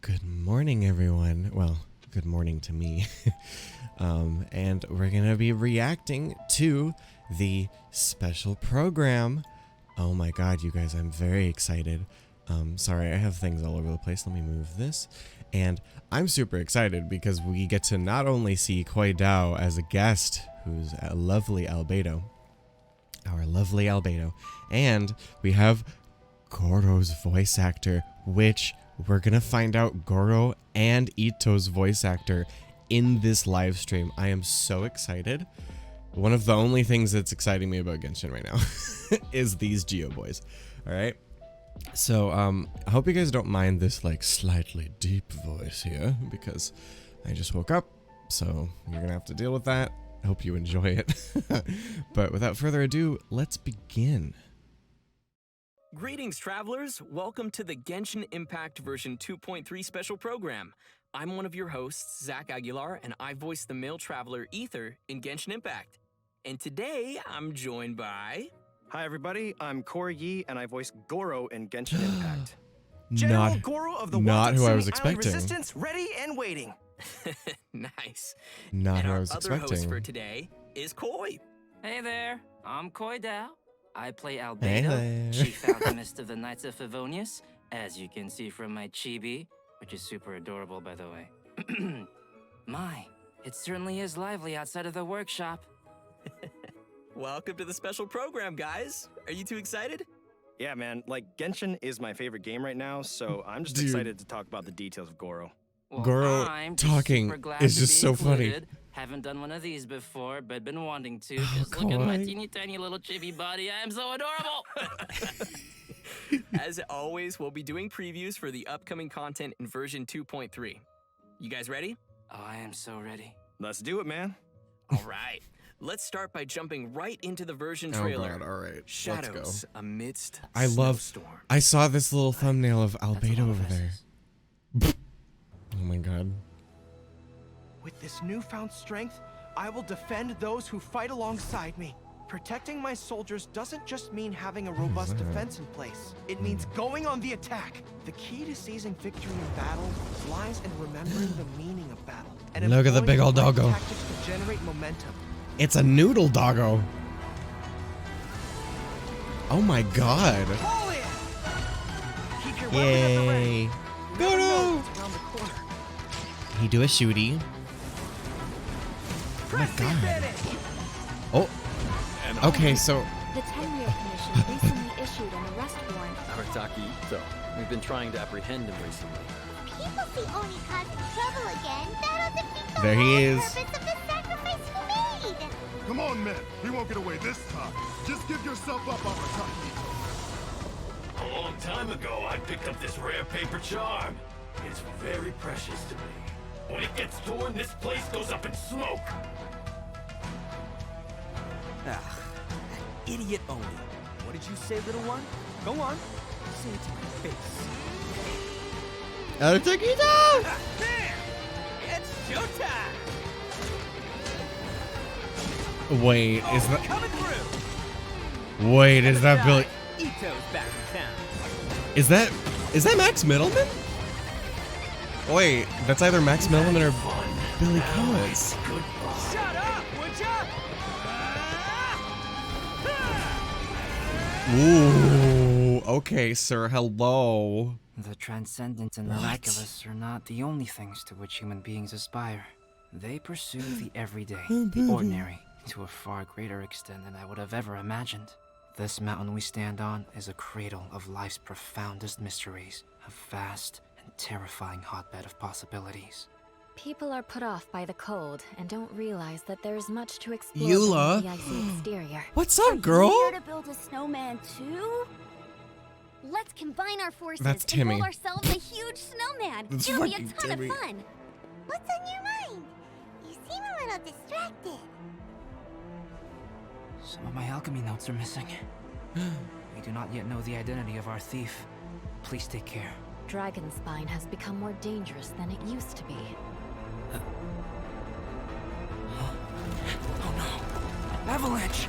Good morning, everyone. Well, good morning to me. And we're going to be reacting to the special program. Oh my god, you guys, I'm very excited. Sorry, I have things all over the place. Let me move this. And I'm super excited because we get to not only see Koi Dao as a guest, who's a lovely Albedo, our lovely Albedo, and we have Goro's voice actor, which we're gonna find out Goro and Ito's voice actor in this live stream. I am so excited. One of the only things that's exciting me about Genshin right now is these GEO boys. All right. So I hope you guys don't mind this like slightly deep voice here because I just woke up, so you're gonna have to deal with that. I hope you enjoy it. But without further ado, let's begin. Greetings, travelers! Welcome to the Genshin Impact version 2.3 special program. I'm one of your hosts, Zach Aguilar, and I voice the male traveler Ether in Genshin Impact. And today, I'm joined by... Hi everybody, I'm Corey Yi, and I voice Goro in Genshin Impact. Not Goro of the not who I was Island expecting. Resistance, ready and waiting. Nice. Not And who I our was other host for expecting. today is Koi. Hey there, I'm Koi Dao. I play Hey Albedo, there. Chief Alchemist of the Knights of Favonius, as you can see from my chibi, which is super adorable, by the way. My, it certainly is lively outside of the workshop. Welcome to the special program, guys. Are you too excited? Yeah, man, like Genshin is my favorite game right now, so I'm just Dude. excited to talk about the details of Goro. Well, Goro I'm just talking super glad is to just be so funny. included. Haven't done one of these before, but been wanting to. Oh, Just look at my Koi. teeny tiny little chibi body. I am so adorable. As always, we'll be doing previews for the upcoming content in version 2.3. You guys ready? Oh, I am so ready. Let's do it, man. All right. Let's start by jumping right into the version Oh trailer. god, all right. Shadows Let's go. amidst I love snowstorm. I saw this little thumbnail of That's a Albedo lot over of there. S's. Oh my god. With this newfound strength, I will defend those who fight alongside me. Protecting my soldiers doesn't just mean having a robust that? defense in place. It means going on the attack. The key to seizing victory in battle lies in remembering the meaning of battle. And Look at the employing big old right doggo. tactics to generate momentum. It's a noodle doggo. Oh my god. Pull in! Keep your weapon at the ready. Yay. You never know Goro. what's around the corner. He do a shooty. Oh my Press the god. advantage! Oh. Okay, so The 10-year commission recently issued an arrest warrant. Arataki, so we've been trying to apprehend him recently. People see Oni causing trouble again. That'll defeat the There he whole is. purpose of the sacrifice you made. Come on, men. He won't get away this time. Just give yourself up, Arataki. A long time ago, I picked up this rare paper charm. It's very precious to me. When it gets torn, this place goes up in smoke. Ah, that idiot Oni. What did you say, little one? Go on. Say it to my face. Arataki down! There! It's showtime! Wait, is that Coming through! Wait, is that Billy Ito's back in town. Is that Max Middleman? Wait, that's either Max Middleman or Billy Collins. Shut up, would ya? Ooh, okay, sir, hello. The transcendent and miraculous are not the only things to which human beings aspire. They pursue the everyday, the ordinary, to a far greater extent than I would have ever imagined. This mountain we stand on is a cradle of life's profoundest mysteries, a vast and terrifying hotbed of possibilities. People are put off by the cold and don't realize that there's much to explore Eula. beneath the icy exterior. What's Are up, you girl? here to build a snowman too? Let's combine our forces That's and Timmy. build ourselves a huge snowman. That's It'll be a fucking ton Timmy. of fun. What's on your mind? You seem a little distracted. Some of my alchemy notes are missing. We do not yet know the identity of our thief. Please take care. Dragonspine has become more dangerous than it used to be. Oh no! Avalanche!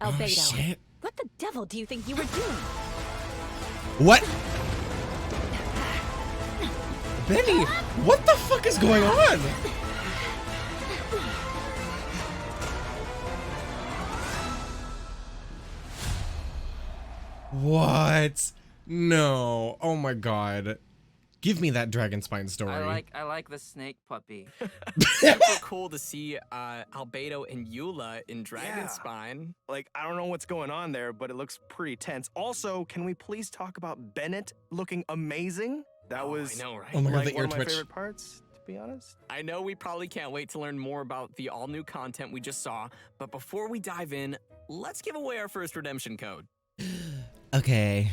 Albedo, shit. what the devil do you think you were doing? What? Benny, what the fuck is going on? What? No. Oh my god. Give me that dragon spine story. I like the snake puppy. Super cool to see Albedo and Eula in Dragon Spine. Like, I don't know what's going on there, but it looks pretty tense. Also, can we please talk about Bennett looking amazing? That was I know, right? Oh my god, like the one ear of my twitch. favorite parts, to be honest. I know we probably can't wait to learn more about the all-new content we just saw, but before we dive in, let's give away our first redemption code. Okay.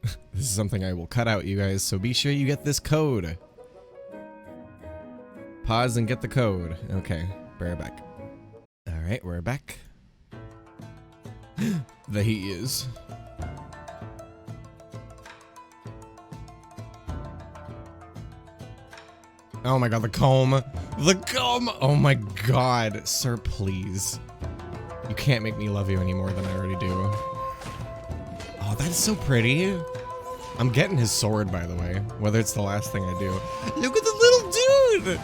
This is something I will cut out, you guys, so be sure you get this code. Pause and get the code. Okay, we're back. Alright, we're back. There he is. Oh my god, the comb. The comb! Oh my god. Sir, please. You can't make me love you any more than I already do. Oh, that's so pretty. I'm getting his sword, by the way, whether it's the last thing I do. Look at the little dude!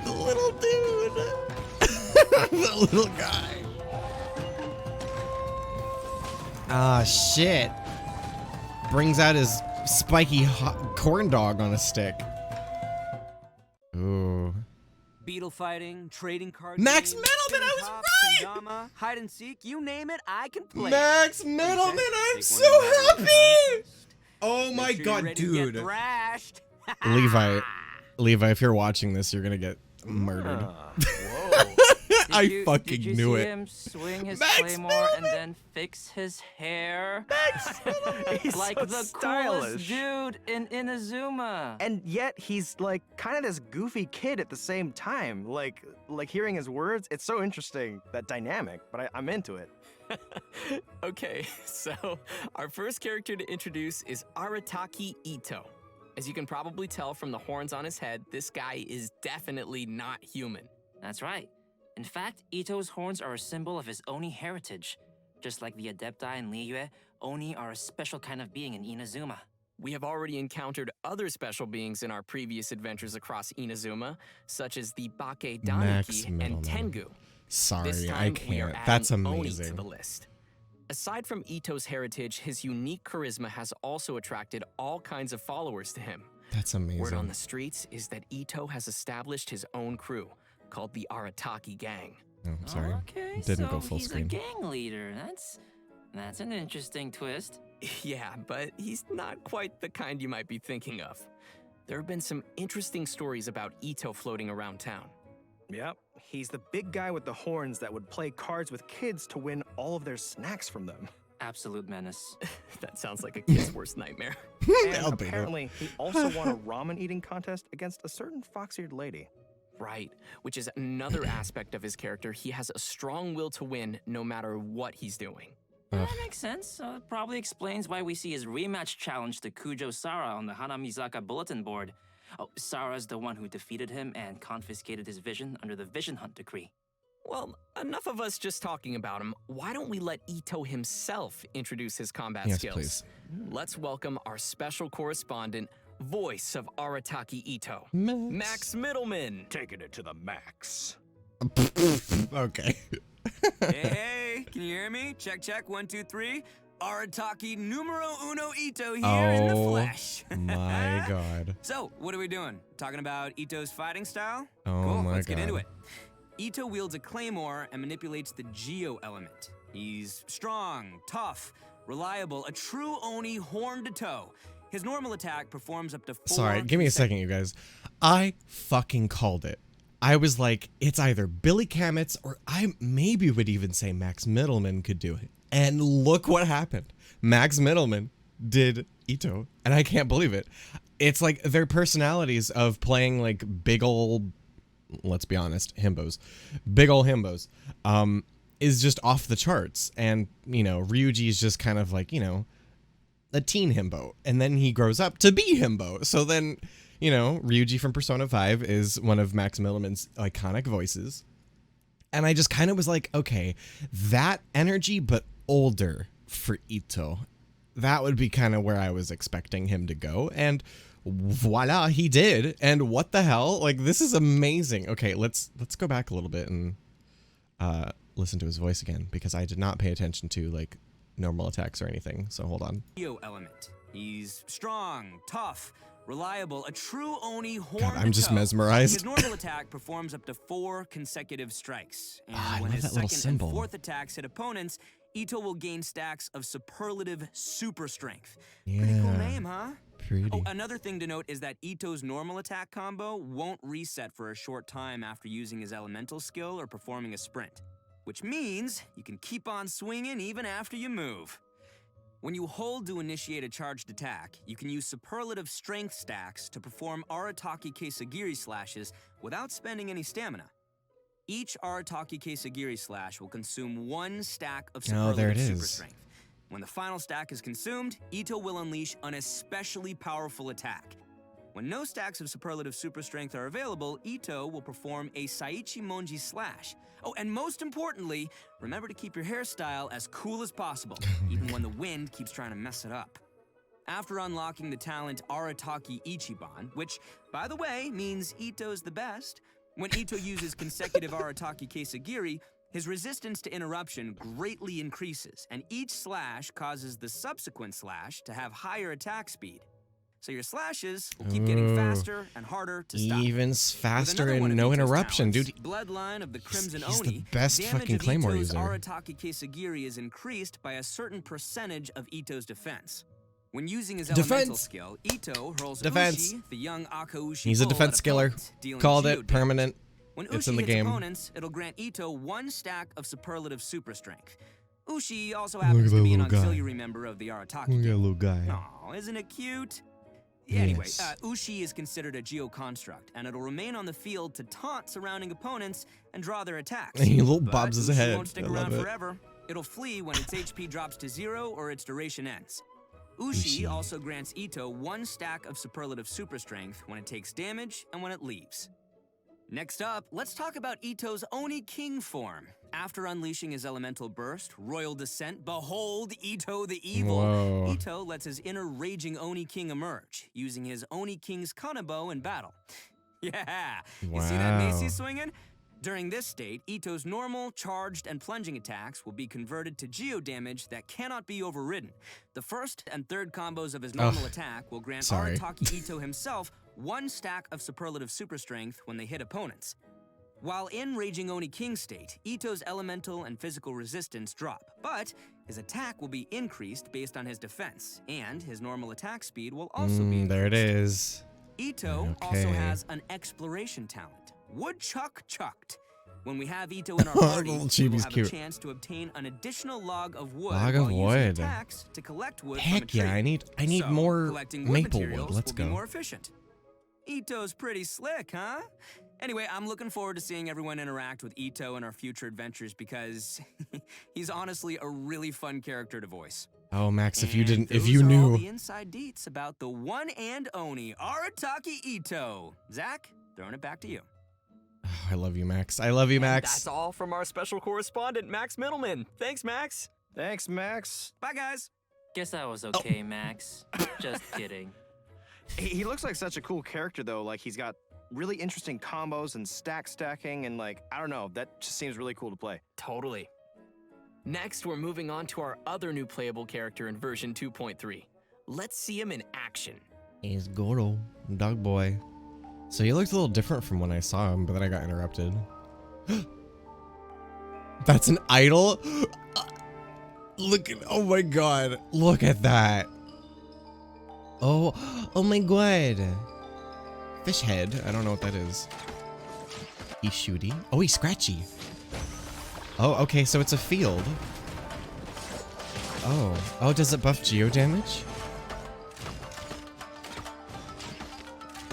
The little dude! The little guy. Ah, shit. Brings out his spiky corn dog on a stick. Ooh. Beetle fighting, trading cards. Max games, Middleman, I was spinning right! tops, kendama, hide and seek, you name it, I can play. Max it. Middleman, I'm Take so one of my happy! Oh Make my sure you're god, ready to get dude. thrashed. Levi, if you're watching this, you're gonna get murdered. Whoa. I fucking did you knew see it. him swing his Max claymore and then fix his hair? He's like so the stylish. coolest dude in Inazuma. And yet he's like kind of this goofy kid at the same time. Like hearing his words, it's so interesting, that dynamic, but I'm into it. Okay, so our first character to introduce is Arataki Ito. As you can probably tell from the horns on his head, this guy is definitely not human. That's right. In fact, Ito's horns are a symbol of his Oni heritage. Just like the Adepti in Liyue, Oni are a special kind of being in Inazuma. We have already encountered other special beings in our previous adventures across Inazuma, such as the Bake Max Daniki and Middleman. Tengu. This Sorry, time, I we are can't. That's adding Oni to amazing. the list. Aside from Ito's heritage, his unique charisma has also attracted all kinds of followers to him. That's Word on amazing. the streets is that Ito has established his own crew, called the Arataki Gang. Oh, sorry. Okay, Didn't so go full he's screen. a gang leader. That's an interesting twist. Yeah, but he's not quite the kind you might be thinking of. There have been some interesting stories about Ito floating around town. Yep, he's the big guy with the horns that would play cards with kids to win all of their snacks from them. Absolute menace. That sounds like a kid's worst nightmare. And Albedo. apparently, he also won a ramen eating contest against a certain fox-eared lady. Right, which is another aspect of his character. He has a strong will to win no matter what he's doing. That makes sense. It probably explains why we see his rematch challenge to Kujo Sara on the Hanamizaka bulletin board. Oh, Sara's the one who defeated him and confiscated his vision under the Vision Hunt decree. Well, enough of us just talking about him. Why don't we let Ito himself introduce his combat Yes, skills? please. Let's welcome our special correspondent, voice of Arataki Ito, Max Middleman. Taking it to the max. Okay. Hey, can you hear me? Check, check, 1, 2, 3. Arataki numero uno Ito here in the Oh flesh. my god. So, what are we doing? Talking about Ito's fighting style? Oh Cool, my let's get into God. it. Ito wields a claymore and manipulates the GEO element. He's strong, tough, reliable, a true Oni horn to toe. His normal attack performs up to 4. Sorry, give me a second, you guys. I fucking called it. I was like, it's either Billy Kametz or I maybe would even say Max Middleman could do it. And look what happened. Max Middleman did Ito, and I can't believe it. It's like their personalities of playing like big ol', let's be honest, himbos. Big ol' himbos. Is just off the charts. And, you know, Ryuji is just kind of like, you know, a teen himbo. And then he grows up to be himbo. So then, you know, Ryuji from Persona 5 is one of Max Middleman's iconic voices. And I just kind of was like, okay, that energy, but older for Ito. that would be kind of where I was expecting him to go. And voila, he did. And what the hell? Like, this is amazing. Okay, let's go back a little bit and listen to his voice again, because I did not pay attention to like normal attacks or anything. So hold on. GEO element. He's strong, tough, reliable, a true Oni horn. God, I'm just mesmerized. His normal attack performs up to 4 consecutive strikes. And I when love his that little second and symbol. fourth attacks hit opponents, Ito will gain stacks of superlative super strength. Yeah. Pretty cool name, huh? Pretty. Oh, another thing to note is that Ito's normal attack combo won't reset for a short time after using his elemental skill or performing a sprint, which means you can keep on swinging even after you move. When you hold to initiate a charged attack, you can use superlative strength stacks to perform Arataki Kesagiri slashes without spending any stamina. Each Arataki Kesagiri slash will consume 1 stack of superlative super strength. When the final stack is consumed, Ito will unleash an especially powerful attack. When no stacks of superlative super strength are available, Ito will perform a Saichi Monji slash. Oh, and most importantly, remember to keep your hairstyle as cool as possible, even when the wind keeps trying to mess it up. After unlocking the talent Arataki Ichiban, which, by the way, means Ito's the best, when Ito uses consecutive Arataki Kesagiri, his resistance to interruption greatly increases, and each slash causes the subsequent slash to have higher attack speed. So your slashes will keep getting faster and harder to stop. Even faster and no interruption, dude. Bloodline of the Crimson He's Oni, the best fucking Claymore user. Arataki Kesagiri is increased by a certain percentage of Ito's defense. When using his elemental skill, Ito hurls Ushi, the young Akaushi. He's a defense skiller. Called it permanent. When it's Ushi in the hits game. opponents, it'll grant Ito 1 stack of superlative super strength. Ushi also happens to be an auxiliary member of the Arataki. Look at that little guy. Aw, isn't it cute? Anyway, Ushi is considered a GEO construct, and it'll remain on the field to taunt surrounding opponents and draw their attacks. He little bobs his Ushi head. won't stick around forever. It'll flee when its HP drops to 0 or its duration ends. Ushi also grants Ito 1 stack of superlative super strength when it takes damage and when it leaves. Next up, let's talk about Ito's Oni King form. After unleashing his elemental burst, Royal Descent, behold Ito the Evil, Whoa. Ito lets his inner raging Oni King emerge, using his Oni King's Kanabo in battle. Yeah, you see that Macy swinging? During this state, Ito's normal, charged, and plunging attacks will be converted to GEO damage that cannot be overridden. The first and third combos of his normal attack will grant Arataki Ito himself 1 stack of superlative super strength when they hit opponents. While in Raging Oni King state, Ito's elemental and physical resistance drop, but his attack will be increased based on his defense, and his normal attack speed will also be increased. There it is. Ito also has an exploration talent, Woodchuck Chucked. When we have Ito in our party, we will have a chance to obtain an additional log of wood while using attacks to collect wood from a tree. Heck yeah, I need more collecting maple materials wood. Let's will go. be more efficient. Ito's pretty slick, huh? Anyway, I'm looking forward to seeing everyone interact with Ito in our future adventures because he's honestly a really fun character to voice. Oh, Max, if you And didn't, if those you are knew. all the inside deets about the one and only Arataki Ito. Zach, throwing it back to you. Oh, I love you, Max. I love you, Max. That's all from our special correspondent, Max Middleman. Thanks, Max. Thanks, Max. Bye, guys. Guess that was okay, Max. Just kidding. He looks like such a cool character, though. Like, he's got really interesting combos and stacking, and like, I don't know, that just seems really cool to play. Totally. Next, we're moving on to our other new playable character in version 2.3. Let's see him in action. He's Goro, dog boy. So he looked a little different from when I saw him, but then I got interrupted. That's an idol? Look at, oh my god, look at that. Oh my god. Fish head, I don't know what that is. He's shooty. Oh, he's scratchy. Oh, okay, so it's a field. Oh, does it buff GEO damage?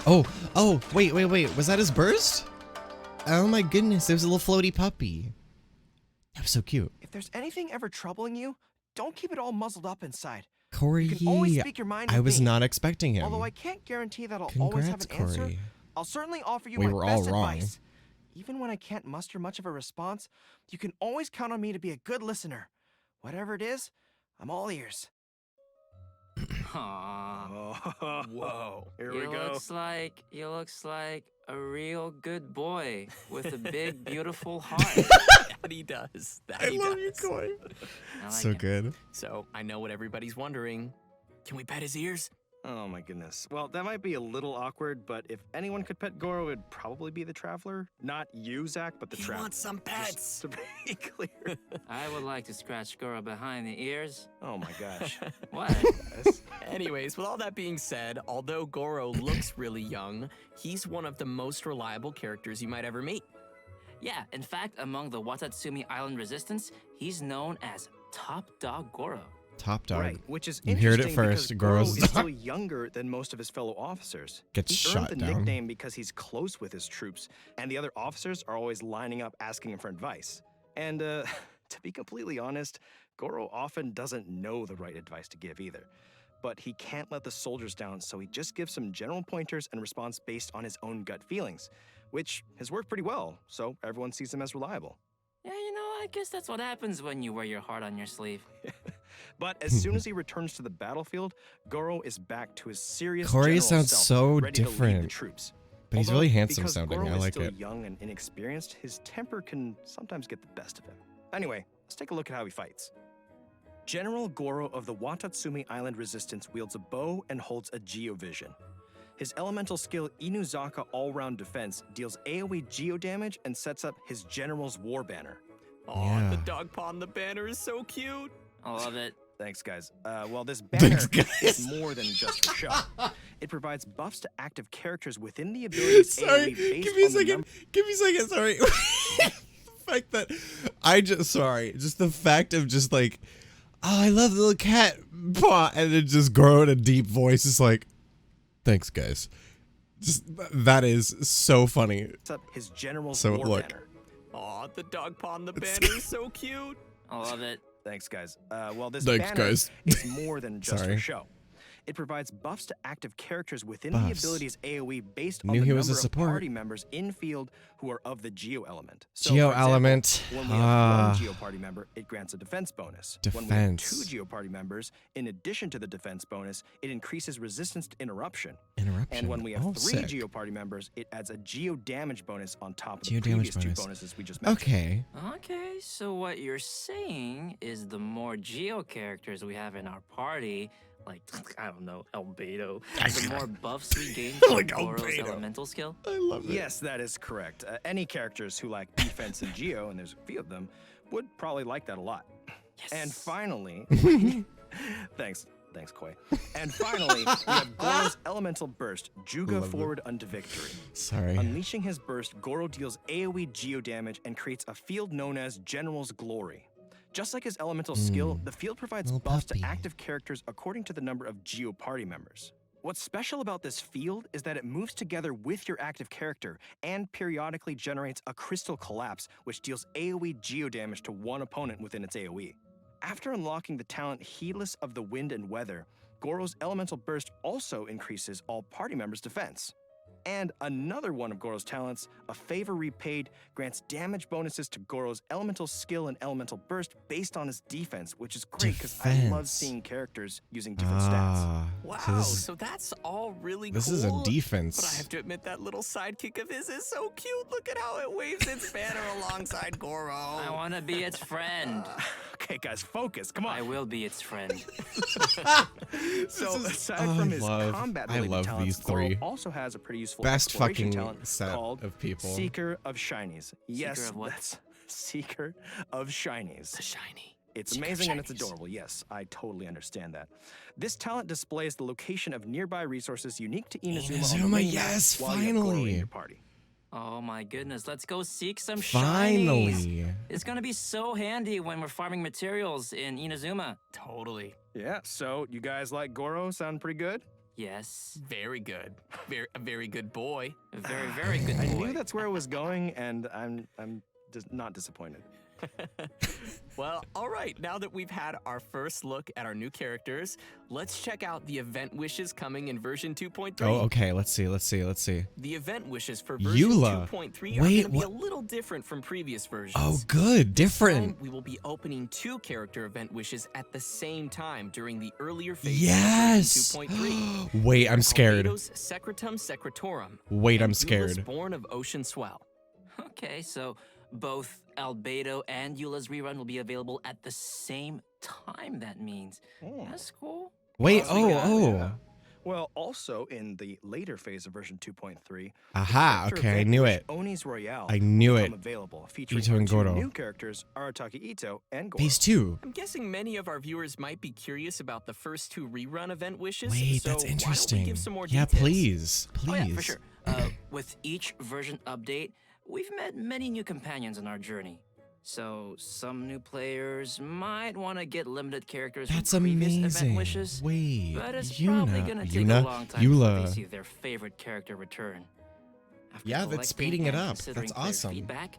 Oh, wait, was that his burst? Oh my goodness, it was a little floaty puppy. That was so cute. If there's anything ever troubling you, don't keep it all muzzled up inside. Corey, you can always speak your mind I with was me. not expecting him. Although I can't guarantee that I'll Congrats, always have an answer, Corey. I'll certainly offer you We my were all best wrong. advice. Even when I can't muster much of a response, you can always count on me to be a good listener. Whatever it is, I'm all ears. Aww. Whoa. Here we go. He looks like a real good boy with a big, beautiful heart. That he does. That I he love does. you, Koi. I like So it. good. So I know what everybody's wondering. Can we pet his ears? Oh my goodness. Well, that might be a little awkward, but if anyone could pet Goro, it'd probably be the Traveler. Not you, Zach, but the He Traveler. wants some pets. Just to be clear. I would like to scratch Goro behind the ears. Oh my gosh. What? Anyways, with all that being said, although Goro looks really young, he's one of the most reliable characters you might ever meet. Yeah, in fact, among the Watatsumi Island Resistance, he's known as Top Dog Goro. Top dog. Right, which is You heard interesting it first. because Goro Goro's is dog. still younger than most of his fellow officers. Gets he shot earned the down. nickname because he's close with his troops, and the other officers are always lining up asking him for advice. And to be completely honest, Goro often doesn't know the right advice to give either. But he can't let the soldiers down, so he just gives some general pointers and responds based on his own gut feelings, which has worked pretty well, so everyone sees him as reliable. Yeah, I guess that's what happens when you wear your heart on your sleeve. But as soon as he returns to the battlefield, Goro is back to his serious Corey general sounds self, so ready to lead the different. troops. But he's Although, really handsome because sounding. Goro I is like still it. young and inexperienced, his temper can sometimes get the best of him. Anyway, let's take a look at how he fights. General Goro of the Watatsumi Island Resistance wields a bow and holds a GEO vision. His elemental skill Inuzaka All-Round Defense deals AoE GEO damage and sets up his General's War Banner. Aw, Yeah. the dog paw on the banner is so cute. I love it. Thanks, guys. Well, this banner Thanks, guys. is more than just for show. It provides buffs to active characters within the abilities Sorry, AoE based give me a on the second. number. Give me a second. Sorry. The fact that just the fact of just like, oh, I love the little cat paw, and it just grow in a deep voice. It's like, thanks, guys. Just that is so funny. Up his General's So, War look. Banner. Aw, the dog paw on the banner is so cute. I love it. Thanks, guys. Well, this Thanks, banner guys. is more than just Sorry. for show. It provides buffs to active characters within the Buffs. abilities AoE based on Knew the he number was a of support. party members in field who are of the GEO element. So, GEO for example, element. when we have one GEO party member, it grants a defense bonus. When we have Defense. 2 GEO party members, in addition to the defense bonus, it increases resistance to interruption. Interruption. And when we have Oh, 3 sick. GEO party members, it adds a GEO damage bonus on top of GEO the damage previous 2 bonus. bonuses we just mentioned. Okay. Okay, so what you're saying is the more Geo characters we have in our party, like, I don't know, Albedo, the more buffs we gain from Like Goro's Albedo. elemental skill? I love it. Yes, that is correct. Any characters who lack defense and Geo, and there's a few of them, would probably like that a lot. Yes. And finally, thanks, Koi. And finally, we have Goro's Elemental Burst, Juga Love it. forward unto victory. Sorry. Unleashing his burst, Goro deals AoE Geo damage and creates a field known as General's Glory. Just like his elemental skill, the field provides Little buffs puppy. to active characters according to the number of Geo party members. What's special about this field is that it moves together with your active character and periodically generates a crystal collapse, which deals AoE Geo damage to one opponent within its AoE. After unlocking the talent Heedless of the Wind and Weather, Goro's elemental burst also increases all party members' defense. And another one of Goro's talents, a favor repaid, grants damage bonuses to Goro's elemental skill and elemental burst based on his defense, which is great because I love Defense. seeing characters using different stats. Ah. Wow, so that's all really This cool. is a defense. But I have to admit that little sidekick of his is so cute. Look at how it waves its banner alongside Goro. I want to be its friend. Okay, guys, focus. Come I on. will be its friend. So, This is- aside oh, from I his love- combat-related I love talents, these Goro three. also has a pretty useful Best exploration fucking talent set called of people. Seeker of Shinies. Yes, of what? that's Seeker of Shinies. The shiny. It's Seeker of amazing and it's Shinies. adorable. Yes, I totally understand that. This talent displays the location of nearby resources unique to Inazuma, on the Inazuma, main map yes, while you have Goro in finally. your party. Oh my goodness, let's go seek some shinies. Finally. It's gonna be so handy when we're farming materials in Inazuma. Totally. Yeah, so you guys like Goro? Sound pretty good? Yes. Very good. A very good boy. A very, very good I boy. knew that's where it was going, and I'm just not disappointed. Well, all right, now that we've had our first look at our new characters, let's check out the event wishes coming in version 2.3. Oh, okay. Let's see. The event wishes for version 2.3 are going to be a little different from previous versions. Oh, good. Different. This time, we will be opening 2 character event wishes at the same time during the earlier phase Yes. of version 2.3. Wait, I'm scared. Albedo's Secretum Secretorum. Wait, I'm and scared. Eula's Born of Ocean Swell. Okay, so both Albedo and Eula's rerun will be available at the same time, that means. That's cool. Wait, Yeah. Well, also in the later phase of version 2.3, Aha, okay, I knew it. Oni's Royale I knew will it. become available, featuring Ito and our 2 Goro. new characters, Arataki Ito and Goro. Phase 2. I'm guessing many of our viewers might be curious about the first 2 rerun event wishes. Wait, so that's why don't we interesting. give some more Yeah, details? please. Oh yeah, for sure. With each version update, we've met many new companions on our journey. So some new players might want to get limited characters That's from previous amazing. event wishes. Wait, but it's probably gonna take a long time before they see their favorite character return. After Yeah, that's collecting speeding it and up. considering That's player awesome. Feedback,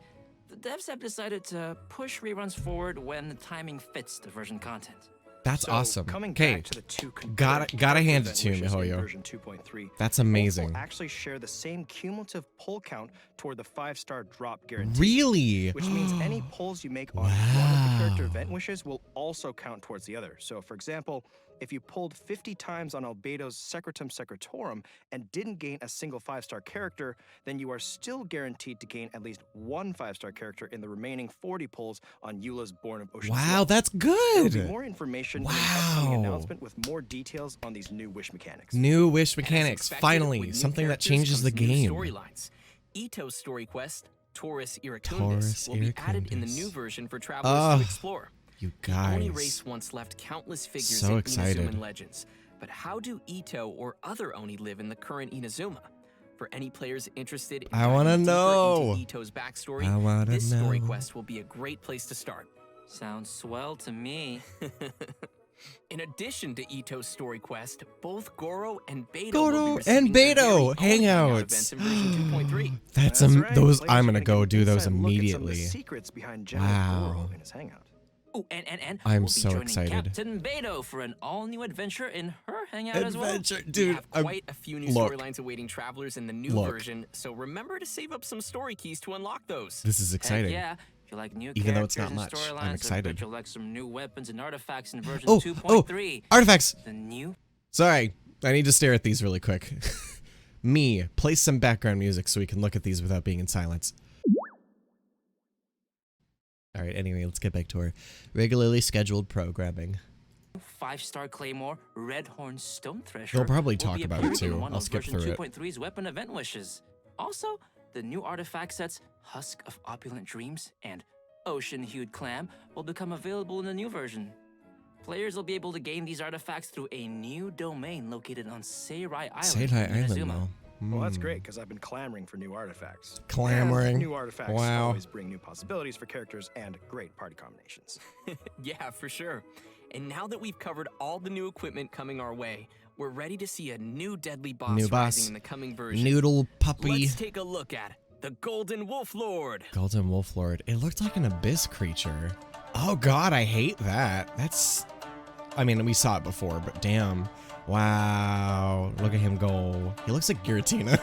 the devs have decided to push reruns forward when the timing fits the version content. That's So, awesome. coming Okay, back to the 2 gotta concurrent hand it event to you, wishes in Mihoyo. version 2.3, That's both amazing. will actually share the same cumulative pull count toward the 5-star drop guarantee. Really? Which means any pulls you make on one of the character event wishes will also count towards the other. So, for example, if you pulled 50 times on Albedo's Secretum Secretorum and didn't gain a single 5-star character, then you are still guaranteed to gain at least 1 5-star character in the remaining 40 pulls on Eula's Born of Ocean Wow, Swell. that's There will be good. more information in Wow. an upcoming announcement with more details on these new wish mechanics. New wish And as mechanics. expected, Finally, with new something that characters changes the comes new game. Storylines. Ito's story quest, Taurus Iracundus, Taurus will be added in the Iracundus. new version for travelers to Ugh, explore. You The Oni guys. race once left countless figures So in excited. Inazuman legends. But how do Ito or other Oni live in the current Inazuma? For any players interested in I wanna diving deeper know. into Ito's backstory, I wanna this story know. quest will be a great place to start. Sounds swell to me. In addition to Ito's story quest, both Goro and Beto Goro will be and receiving their Beto very own hangout hangouts. events in version 2.3. That's right. those. Players I'm are gonna get go an do those inside look at some of the immediately. secrets behind General Wow. Goro in his hangout. Oh, and I'm we'll be so joining excited. Captain Beto for an all-new adventure in her hangout as well. Adventure, We dude. have quite a few new look. storylines awaiting travelers in the new Look. version, so remember to save up some story keys to unlock those. This is Heck exciting. yeah, if you like new Even though it's characters not much, and I'm storylines, excited. I bet you'll like some new weapons and artifacts in version Oh, 2.3. artifacts. The new Sorry, I need to stare at these really quick. Me, play some background music so we can look at these without being in silence. All right, anyway, let's get back to our regularly scheduled programming. 5-star Claymore, Redhorn Stone Thresher. They'll probably will talk be about it appearing in too. one I'll of skip version through it. 2.3's weapon event wishes. Also, the new artifact sets Husk of Opulent Dreams and Ocean Hued Clam will become available in the new version. Players will be able to gain these artifacts through a new domain located on Seirai Island. Seirai in Island, Inazuma. though. Well, that's great, because I've been clamoring for new artifacts. Clamoring? And new artifacts Wow. always bring new possibilities for characters and great party combinations. Yeah, for sure. And now that we've covered all the new equipment coming our way, we're ready to see a new deadly boss New rising boss. in the coming version. Noodle puppy. Let's take a look at the Golden Wolf Lord. Golden Wolf Lord. It looked like an abyss creature. Oh god, I hate that. That's... I mean, we saw it before, but damn. Wow. Look at him go. He looks like Giratina.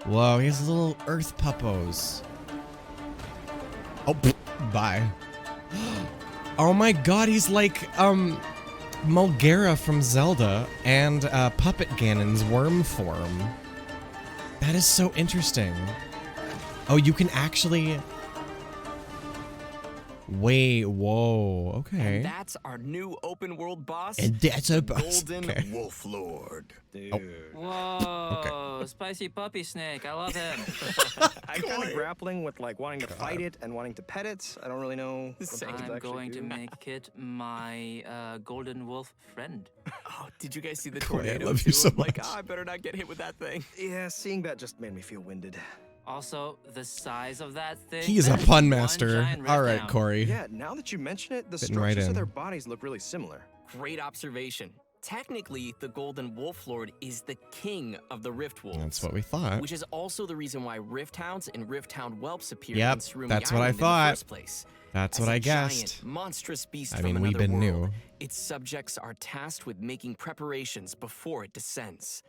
Whoa, he has little earth puppos. Oh, pfft, bye. Oh my god, he's like, Mulgara from Zelda and Puppet Ganon's worm form. That is so interesting. Oh, you can actually... Wait, whoa, okay. And that's our new open world boss. And that's a the boss, Golden okay. Wolf Lord. Dude. Whoa, spicy puppy snake. I love him. I'm kind of grappling with like wanting to fight it and wanting to pet it. I don't really know what Same. I'm I'm actually going to do. make it my golden wolf friend. Oh, did you guys see the Coy, I tornado? love you too? so I'm like, much. I better not get hit with that thing. Yeah, seeing that just made me feel winded. Also, the size of that thing. He is a that pun one master. giant All rift right, down. Corey. Yeah, now that you mention it, the Fitting right structures in. of their bodies look really similar. Great observation. Technically, the Golden Wolf Lord is the king of the Rift Wolves. That's what we thought. Which is also the reason why Rift Hounds and Rift Hound Whelps appear Yep, in Surumi that's what I Island thought. in the first place. That's As what a I giant, guessed. monstrous beast I from mean, another we've been world, new. its subjects are tasked with making preparations before it descends.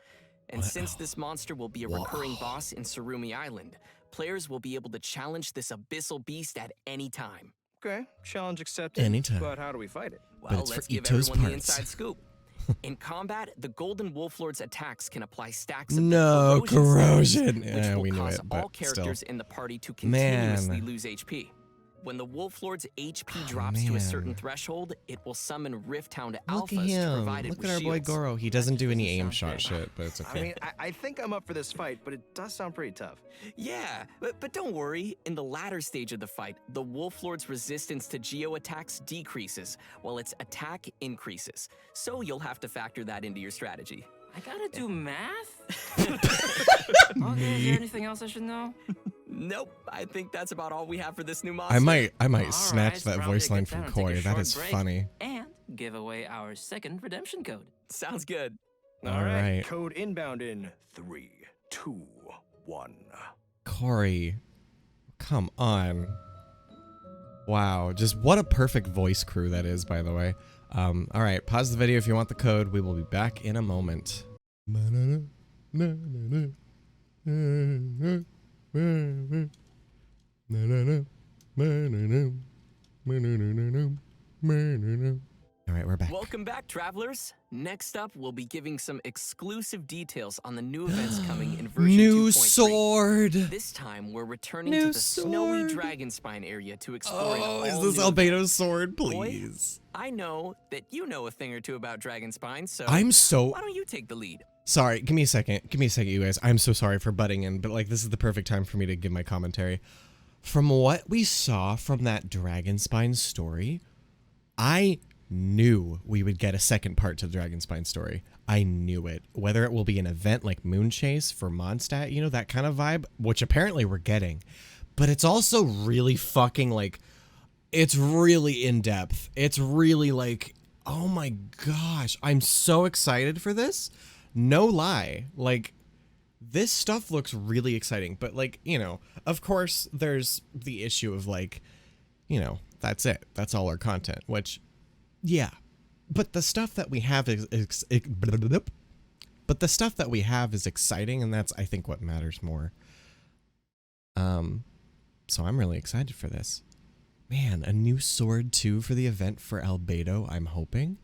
And since this monster will be a recurring boss in Surumi Island, players will be able to challenge this abyssal beast at any time. Okay, challenge accepted. Anytime. But how do we fight it? Well, it's for let's give Ito's everyone the parts. inside scoop. In combat, the Golden Wolf Lord's attacks can apply stacks of No, corrosion, corrosion. which Yeah, will we knew cause it, but all characters still. in the party to continuously Man. lose HP. When the Wolf Lord's HP drops to a certain man. threshold, it will summon Rift Hound Look at Alphas to him. provide it Look with at our boy shields. Goro. He doesn't do any aim shot shit, but it's okay. I mean, I think I'm up for this fight, but it does sound pretty tough. Yeah, but don't worry. In the latter stage of the fight, the Wolf Lord's resistance to GEO attacks decreases, while its attack increases. So you'll have to factor that into your strategy. I gotta do math? Okay, is there anything else I should know? Nope, I think that's about all we have for this new monster. I might All snatch right, that probably voice a good line time from to take a Koi. That short is break funny. And give away our second redemption code. Sounds good. All right. Code inbound in 3, 2, 1. Corey, come on. Wow, just what a perfect voice crew that is, by the way. All right, pause the video if you want the code. We will be back in a moment. All right, we're back. Welcome back, travelers. Next up, we'll be giving some exclusive details on the new events coming in version 2.3. New sword. This time, we're returning New to the snowy sword. dragon spine area to explore an Oh, is all this new Albedo's sword, Boy, please? I know that you know a thing or two about dragon spines, so I'm so why don't you take the lead? sorry. Give me a second. Give me a second, you guys. I'm so sorry for butting in, but like this is the perfect time for me to give my commentary. From what we saw from that dragon spine story, I knew we would get a second part to the dragon spine story. I knew it. Whether it will be an event like Moonchase for Mondstadt, you know, that kind of vibe, which apparently we're getting. But it's also really fucking like, it's really in depth. It's really like, oh my gosh, I'm so excited for this. No lie. Like, this stuff looks really exciting. But like, you know, of course there's the issue of like, you know, that's it. That's all our content, which, yeah. But the stuff that we have is but the stuff that we have is exciting, and that's, I think, what matters more. So I'm really excited for this. Man, a new sword too for the event for Albedo, I'm hoping.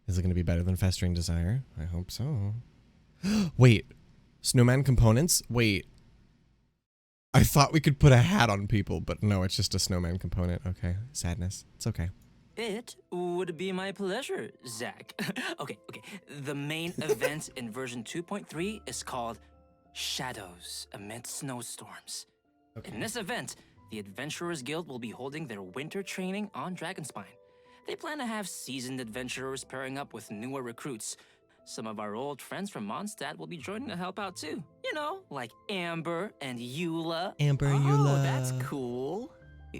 Is it going to be better than Festering Desire? I hope so. Wait, Snowman components? Wait. I thought we could put a hat on people, but no, it's just a snowman component. Okay, sadness. It's okay. It would be my pleasure, Zach. Okay. The main event in version 2.3 is called Shadows Amid Snowstorms. Okay. In this event, the Adventurers Guild will be holding their winter training on Dragonspine. They plan to have seasoned adventurers pairing up with newer recruits. Some of our old friends from Mondstadt will be joining to help out too. You know, like Amber and Eula. Amber and Oh, Eula. that's cool.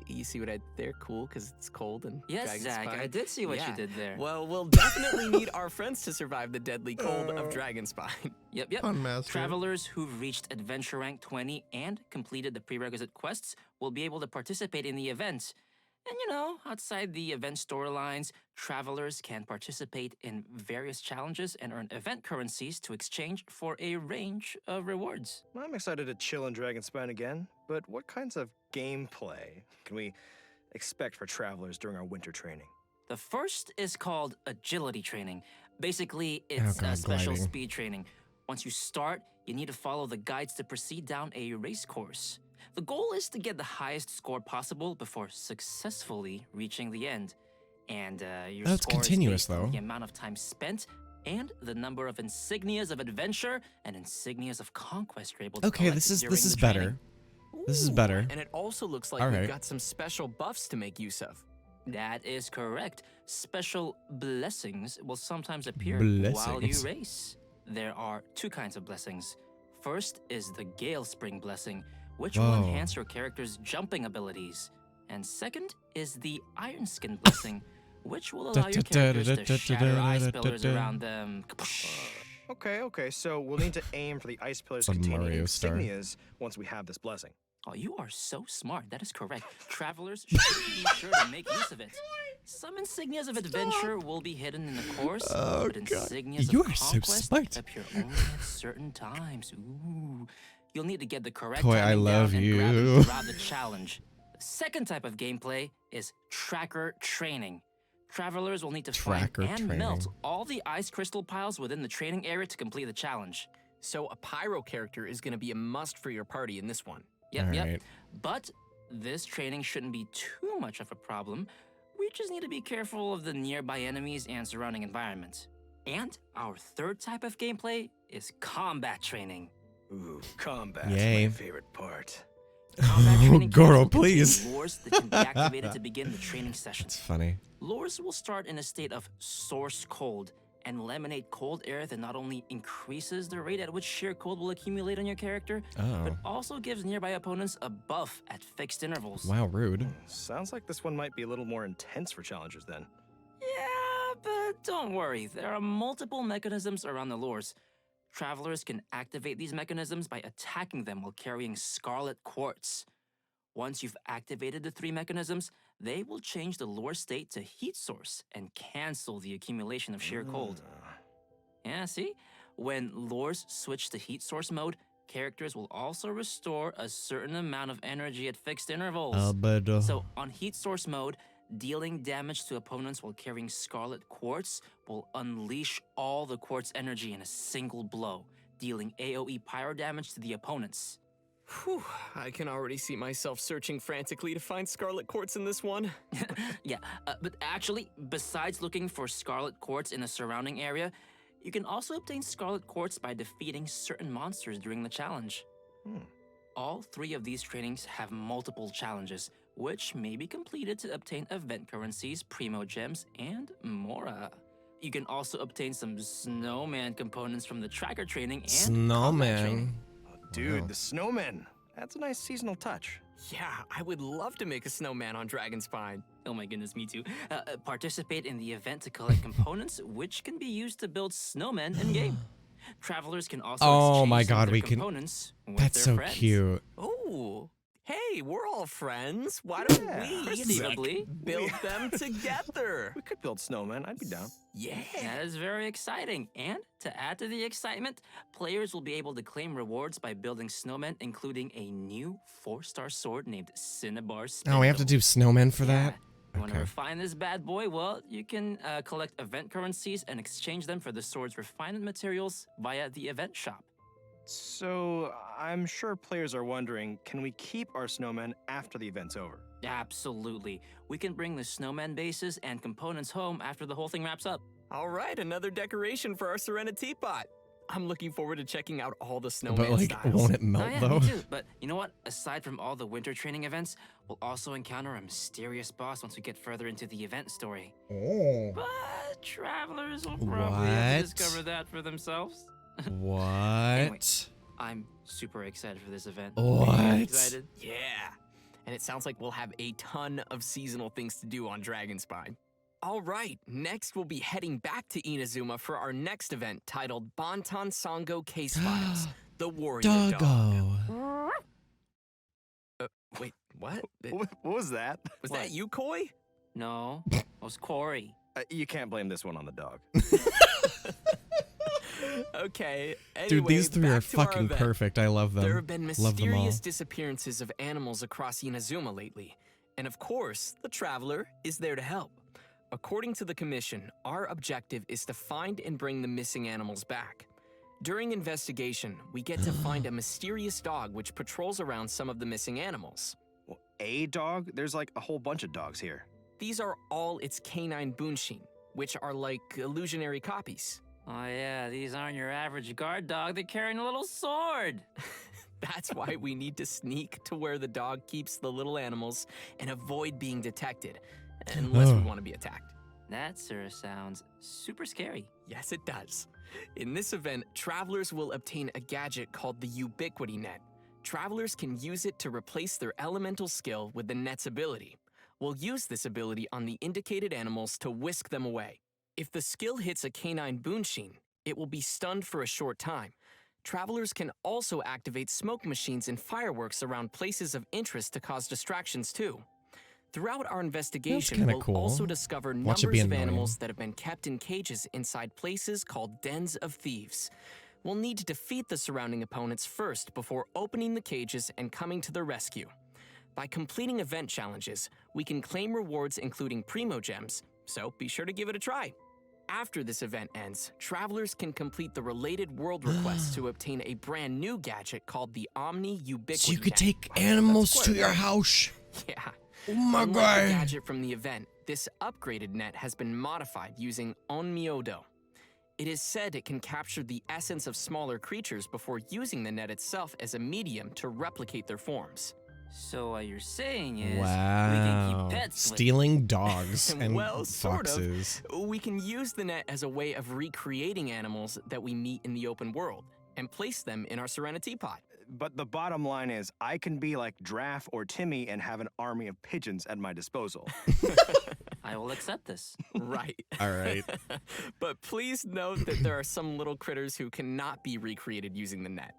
You see what I did there? Cool, because it's cold and Yes, dragon Zach, spine. I did see what you Yeah. did there. Well, we'll definitely need our friends to survive the deadly cold of dragon spine. Yep. Fun master. Travelers who've reached Adventure Rank 20 and completed the prerequisite quests will be able to participate in the event. And you know, outside the event storylines, travelers can participate in various challenges and earn event currencies to exchange for a range of rewards. I'm excited to chill in Dragonspine again, but what kinds of gameplay can we expect for travelers during our winter training? The first is called agility training. Basically, it's God, a special gliding. speed training. Once you start, you need to follow the guides to proceed down a race course. The goal is to get the highest score possible before successfully reaching the end. And your That's score continuous, is based on though. the amount of time spent and the number of insignias of adventure and insignias of conquest you're able to Okay, collect this is during the better. training. This is better. And it also looks like All we've right. got some special buffs to make use of. That is correct. Special blessings will sometimes appear while you Blessings. race. There are two kinds of blessings. First is the Gale Spring blessing, which will Whoa. enhance your character's jumping abilities. And second is the Iron Skin blessing, which will allow your characters to shatter ice pillars around them. Okay, so we'll need to aim for the ice pillars It's a containing Mario star. insignias once we have this blessing. Oh, you are so smart. That is correct. Travelers should be sure to make use of it. Some insignias of adventure will be hidden in the course, but insignias You of are so conquest smart. appear only at certain times. Ooh. You'll need to get the correct Koi, I timing love down and you. grab them throughout the challenge. The second type of gameplay is tracker training. Travelers will need to Tracker find and training. melt all the ice crystal piles within the training area to complete the challenge. So a pyro character is going to be a must for your party in this one. Yep. Alright. But this training shouldn't be too much of a problem. We just need to be careful of the nearby enemies and surrounding environment. And our third type of gameplay is combat training. Ooh, combat. Yay. My favorite part. Combat Oh, training Goro, camps will contain please. lures that can be activated to begin the training session. It's funny. Lures will start in a state of source cold and eliminate cold air that not only increases the rate at which sheer cold will accumulate on your character, but Oh. also gives nearby opponents a buff at fixed intervals. Wow, rude. Sounds like this one might be a little more intense for challengers then. Yeah, but don't worry. There are multiple mechanisms around the lures. Travelers can activate these mechanisms by attacking them while carrying Scarlet Quartz. Once you've activated the 3 mechanisms, they will change the lure state to heat source and cancel the accumulation of sheer cold. Yeah, see? When lures switch to heat source mode, characters will also restore a certain amount of energy at fixed intervals. Albedo. So on heat source mode, dealing damage to opponents while carrying Scarlet Quartz will unleash all the quartz energy in a single blow, dealing AoE pyro damage to the opponents. Whew, I can already see myself searching frantically to find Scarlet Quartz in this one. Yeah, but actually, besides looking for Scarlet Quartz in a surrounding area, you can also obtain Scarlet Quartz by defeating certain monsters during the challenge. All 3 of these trainings have multiple challenges, which may be completed to obtain event currencies, primo gems, and more. You can also obtain some snowman components from the tracker training and combat training. Snowman. Dude, Wow. the snowmen. That's a nice seasonal touch. Yeah, I would love to make a snowman on Dragonspine. Oh my goodness, me too. Participate in the event to collect components, which can be used to build snowmen in-game. Travelers can also Oh exchange my some of God, their we can. components with That's their so friends. cute. Oh, hey, we're all friends. Why don't we Perceivably. build them together? We could build snowmen. I'd be down. Yeah. That is very exciting. And to add to the excitement, players will be able to claim rewards by building snowmen, including a new 4-star sword named Cinnabar Spindle. Oh, we have to do snowmen for that? You want to Okay. refine this bad boy? Well, you can collect event currencies and exchange them for the sword's refinement materials via the event shop. So, I'm sure players are wondering, can we keep our snowmen after the event's over? Absolutely. We can bring the snowman bases and components home after the whole thing wraps up. All right, another decoration for our Serena teapot. I'm looking forward to checking out all the snowman But, like, styles. won't it melt, Oh yeah, though? me too. But you know what? Aside from all the winter training events, we'll also encounter a mysterious boss once we get further into the event story. Oh. But travelers will probably have to What? discover that for themselves. What? Anyway, I'm super excited for this event. What? Are you excited? Yeah. And it sounds like we'll have a ton of seasonal things to do on Dragonspine. All right, next we'll be heading back to Inazuma for our next event titled Bantan Sango Case Files, The Warrior Dog. Doggo. Wait, what? What was that? Was that you, Koi? No, it was Corey. You can't blame this one on the dog. Okay, anyway, Dude, these 3 are back to our fucking event. perfect. I love them. There have been Love them all. mysterious disappearances of animals across Inazuma lately. And of course, the Traveler is there to help. According to the Commission, our objective is to find and bring the missing animals back. During investigation, we get to find a mysterious dog which patrols around some of the missing animals. Well, a dog? There's like a whole bunch of dogs here. These are all its canine bunshin, which are like illusionary copies. Oh yeah, these aren't your average guard dog. They're carrying a little sword. That's why we need to sneak to where the dog keeps the little animals and avoid being detected, unless we want to be attacked. That, sir, sounds super scary. Yes, it does. In this event, travelers will obtain a gadget called the Ubiquity Net. Travelers can use it to replace their elemental skill with the net's ability. We'll use this ability on the indicated animals to whisk them away. If the skill hits a canine Boonshin, it will be stunned for a short time. Travelers can also activate smoke machines and fireworks around places of interest to cause distractions too. Throughout our investigation, we'll cool. also discover numbers of animals that have been kept in cages inside places called dens of thieves. We'll need to defeat the surrounding opponents first before opening the cages and coming to their rescue. By completing event challenges, we can claim rewards including Primo Gems, so be sure to give it a try. After this event ends, travelers can complete the related world requests to obtain a brand new gadget called the Omni Ubiquity So you could Net. take animals to your house. Yeah. Oh my Unlike god. the gadget from the event, this upgraded net has been modified using Onmyodo. It is said it can capture the essence of smaller creatures before using the net itself as a medium to replicate their forms. So what you're saying is, Wow. we can keep pets. Stealing dogs and Well, sort foxes. of. We can use the net as a way of recreating animals that we meet in the open world and place them in our Serenity Pot. But the bottom line is, I can be like Draff or Timmy and have an army of pigeons at my disposal. I will accept this. Right. All right. But please note that there are some little critters who cannot be recreated using the net.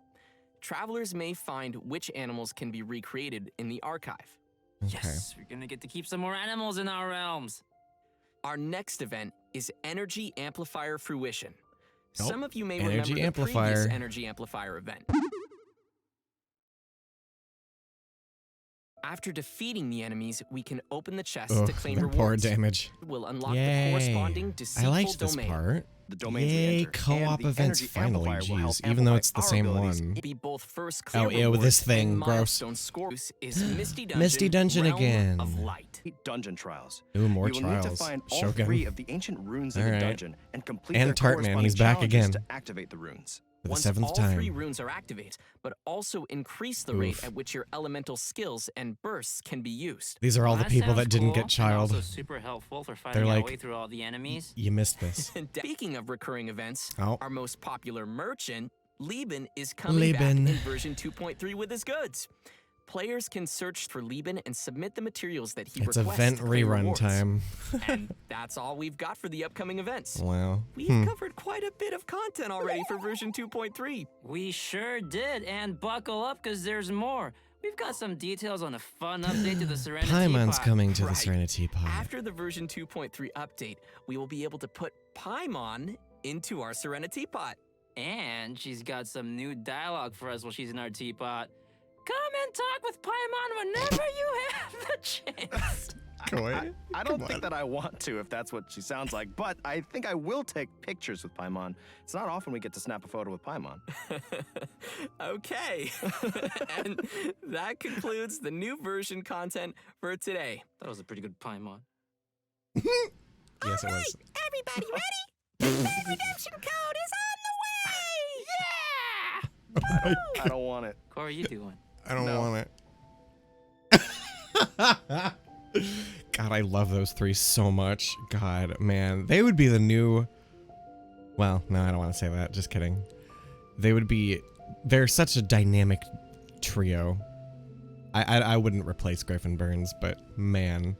Travelers may find which animals can be recreated in the archive. Okay. Yes, we're gonna get to keep some more animals in our realms. Our next event is Energy Amplifier Fruition. Nope. Some of you may Energy remember the Amplifier. previous Energy Amplifier event. After defeating the enemies, we can open the chest to claim poor rewards. damage. We'll unlock Yay. the corresponding I deceitful liked this domain. part. The domains we Yay, enter, co-op and the events Energy finally, Amplifier will help jeez. Even though it's the amplify same our abilities. one. Be both first clear Oh, yeah, with rewards this thing, and gross. milestone scores is Misty Dungeon, Misty Dungeon Realm again. of Light. Dungeon trials. Ooh, more you will trials. need to find all Shogun. 3 of the ancient runes in All the right. dungeon and complete And their Tartman, corresponding he's back challenges again. to activate the runes. For the Once 7th all time. 3 runes are activated, but also increase the rate at which your elemental skills and bursts can be used. These are all the people that didn't get And child. also super helpful for They're finding like, our way through all the enemies. You missed this. Speaking of recurring events, Oh. our most popular merchant, Lieben, is coming back in version 2.3 with his goods. Players can search for Lieben and submit the materials that he It's requests event to claim rerun rewards. time. And that's all we've got for the upcoming events. Wow. We've covered quite a bit of content already for version 2.3. We sure did, and buckle up because there's more. We've got some details on a fun update to the Serenity Paimon's Pot. coming to the Right. Serenity Pod. After the version 2.3 update, we will be able to put Paimon into our Serenity Pot. And she's got some new dialogue for us while she's in our teapot. Come and talk with Paimon whenever you have the chance. I don't think that I want to if that's what she sounds like, but I think I will take pictures with Paimon. It's not often we get to snap a photo with Paimon. Okay. And that concludes the new version content for today. That was a pretty good Paimon. Yes, it was. Everybody ready? The redemption code is on the way! Yeah! I don't want it. Corey, you do one. I don't No. want it. God, I love those 3 so much. God, man. They would be the new... Well, no, I don't want to say that. Just kidding. They would be... They're such a dynamic trio. I wouldn't replace Griffin Burns, but man.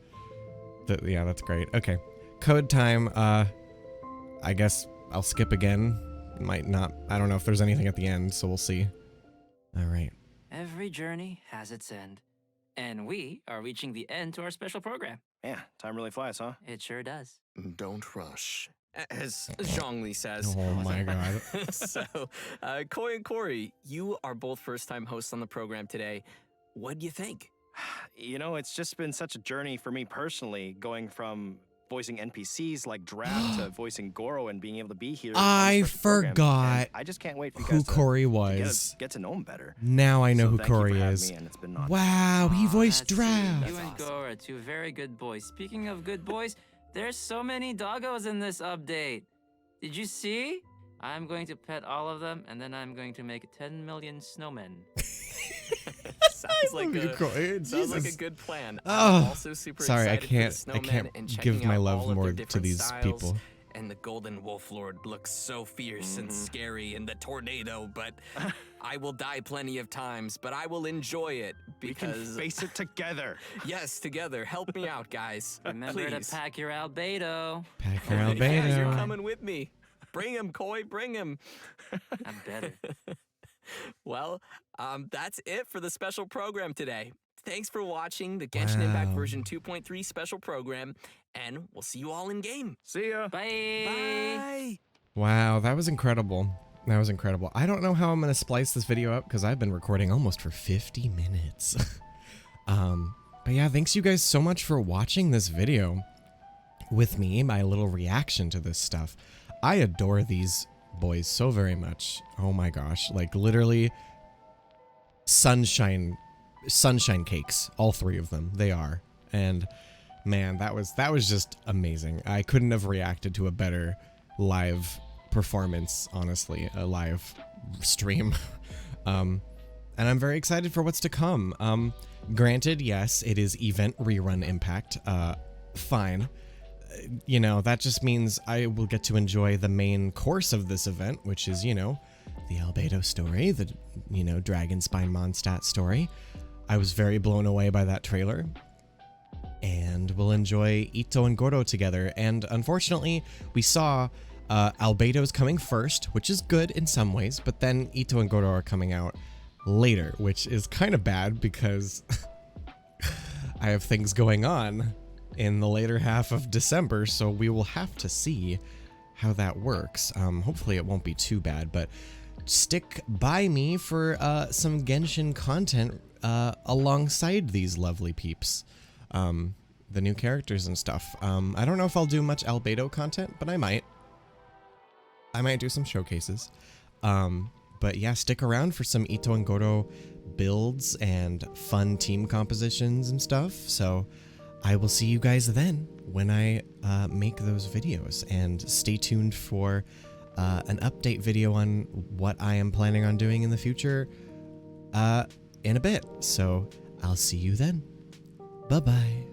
Yeah, that's great. Okay. Code time. I guess I'll skip again. Might not. I don't know if there's anything at the end, so we'll see. All right. Every journey has its end. And we are reaching the end to our special program. Yeah, time really flies, huh? It sure does. Don't rush. As Zhongli says. Oh my god. So, Koi and Corey, you are both first-time hosts on the program today. What do you think? You know, it's just been such a journey for me personally, going from voicing NPCs like Draft to voicing Goro and being able to be here. on I the special program. forgot And I just can't wait for you who guys Corey to was. get to know him better. Now I know So who thank you Corey for having is. me, and it's been Wow, he voiced That's sweet. Draft. You and Goro, 2 very good boys. Speaking of good boys, there's so many doggos in this update. Did you see? I'm going to pet all of them, and then I'm going to make 10 million snowmen. Sounds like you, Corey. sounds like a Jesus. good plan. Oh, I'm also super sorry, I excited for the can't. I snowmen can't and give checking my out love all of more their to different these styles. people. And the Golden Wolf Lord looks so fierce and scary in the tornado, but I will die plenty of times, but I will enjoy it because... We can face it together. Yes, together. Help me out, guys. Remember Please. to pack your albedo. Pack your Yeah, albedo. you're coming with me. Bring him, Koi, bring him. I'm better. Well, that's it for the special program today. Thanks for watching the Genshin Impact version 2.3 special program, and we'll see you all in game. See ya. Bye. Bye. Wow, that was incredible. That was incredible. I don't know how I'm going to splice this video up because I've been recording almost for 50 minutes. But yeah, thanks you guys so much for watching this video with me, my little reaction to this stuff. I adore these boys so very much. Oh my gosh, like literally sunshine cakes, all three of them. They are. And man, that was just amazing. I couldn't have reacted to a better live performance, honestly, a live stream. And I'm very excited for what's to come. Granted, yes, it is event rerun Impact. Fine. You know, that just means I will get to enjoy the main course of this event, which is, you know, the Albedo story, the, you know, Dragon Spine Mondstadt story. I was very blown away by that trailer. And we'll enjoy Ito and Goro together. And unfortunately, we saw Albedo's coming first, which is good in some ways, but then Ito and Goro are coming out later, which is kind of bad because I have things going on in the later half of December, so we will have to see how that works. Hopefully it won't be too bad, but stick by me for some Genshin content alongside these lovely peeps. The new characters and stuff. I don't know if I'll do much Albedo content, but I might. I might do some showcases. But yeah, stick around for some Ito and Goro builds and fun team compositions and stuff. So I will see you guys then when I make those videos. And stay tuned for an update video on what I am planning on doing in the future in a bit. So I'll see you then. Bye-bye.